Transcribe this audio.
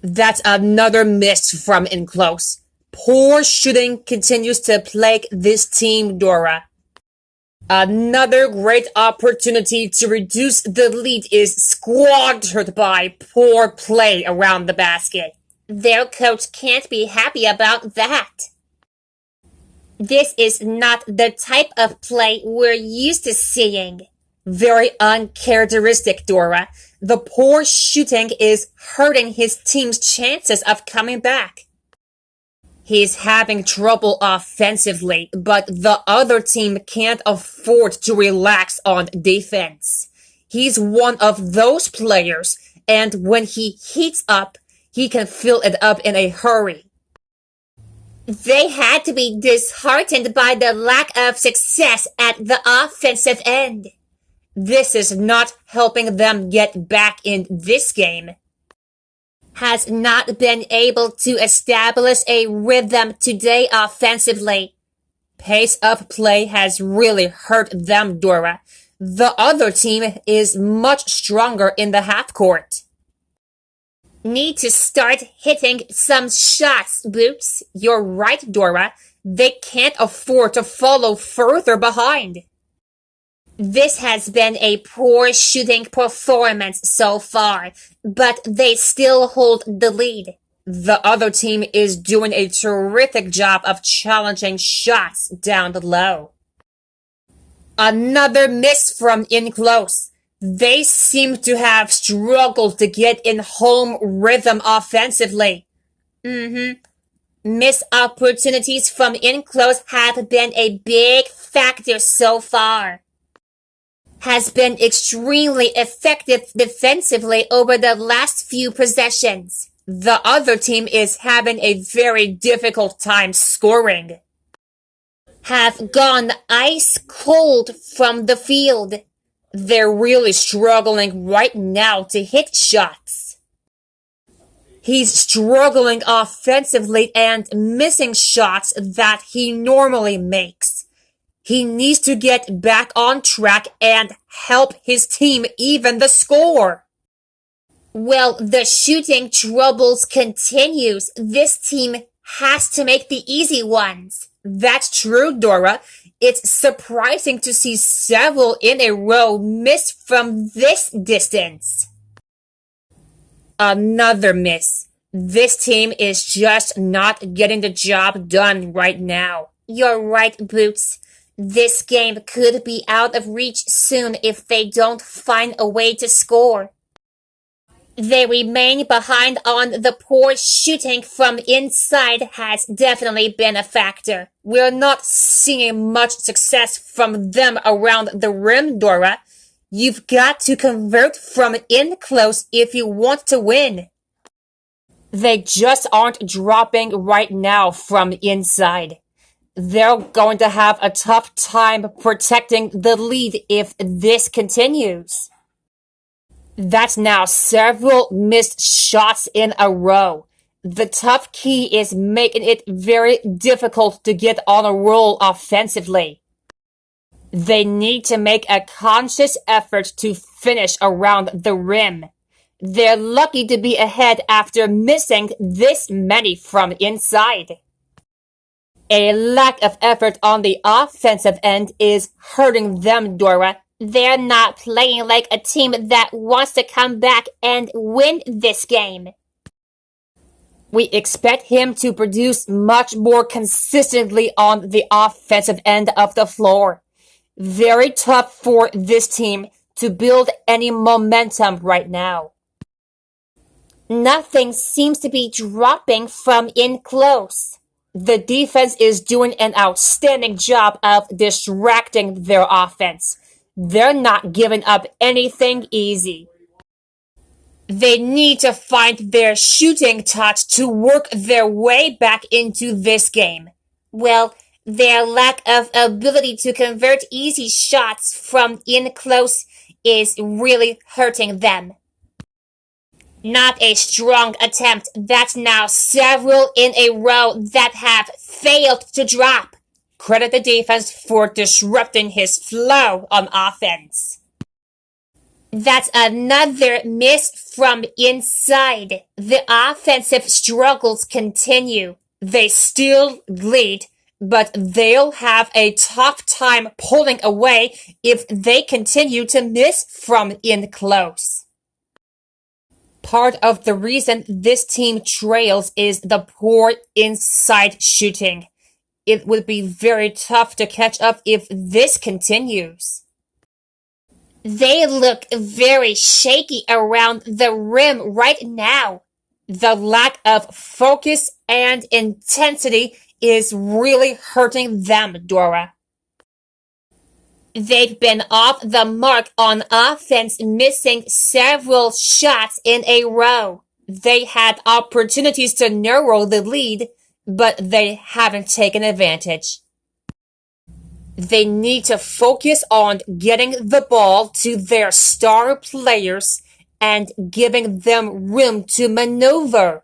That's another miss from in close. Poor shooting continues to plague this team, Dora. Another great opportunity to reduce the lead is squandered by poor play around the basket. Their coach can't be happy about that. This is not the type of play we're used to seeing. Very uncharacteristic, Dora. The poor shooting is hurting his team's chances of coming back. He's having trouble offensively, but the other team can't afford to relax on defense. He's one of those players, and when he heats up, he can fill it up in a hurry. They had to be disheartened by the lack of success at the offensive end. This is not helping them get back in this game. Has not been able to establish a rhythm today offensively. Pace of play has really hurt them, Dora. The other team is much stronger in the half court. Need to start hitting some shots, Boots. You're right, Dora. They can't afford to follow further behind. This has been a poor shooting performance so far, but they still hold the lead. The other team is doing a terrific job of challenging shots down low. Another miss from in close. They seem to have struggled to get in home rhythm offensively. Missed opportunities from in close have been a big factor so far. Has been extremely effective defensively over the last few possessions. The other team is having a very difficult time scoring. Have gone ice cold from the field. They're really struggling right now to hit shots. He's struggling offensively and missing shots that he normally makes. He needs to get back on track and help his team even the score. Well, the shooting troubles continues. This team has to make the easy ones. That's true, Dora. It's surprising to see several in a row miss from this distance. Another miss. This team is just not getting the job done right now. You're right, Boots. This game could be out of reach soon if they don't find a way to score. They remain behind on the poor shooting from inside has definitely been a factor. We're not seeing much success from them around the rim, Dora. You've got to convert from in close if you want to win. They just aren't dropping right now from inside. They're going to have a tough time protecting the lead if this continues. That's now several missed shots in a row. The tough key is making it very difficult to get on a roll offensively. They need to make a conscious effort to finish around the rim. They're lucky to be ahead after missing this many from inside. A lack of effort on the offensive end is hurting them, Dora. They're not playing like a team that wants to come back and win this game. We expect him to produce much more consistently on the offensive end of the floor. Very tough for this team to build any momentum right now. Nothing seems to be dropping from in close. The defense is doing an outstanding job of distracting their offense. They're not giving up anything easy. They need to find their shooting touch to work their way back into this game. Well, their lack of ability to convert easy shots from in close is really hurting them. Not a strong attempt. That's now several in a row that have failed to drop. Credit the defense for disrupting his flow on offense. That's another miss from inside. The offensive struggles continue. They still lead, but they'll have a tough time pulling away if they continue to miss from in close. Part of the reason this team trails is the poor inside shooting. It would be very tough to catch up if this continues. They look very shaky around the rim right now. The lack of focus and intensity is really hurting them, Dora. They've been off the mark on offense, missing several shots in a row. They had opportunities to narrow the lead, but they haven't taken advantage. They need to focus on getting the ball to their star players and giving them room to maneuver.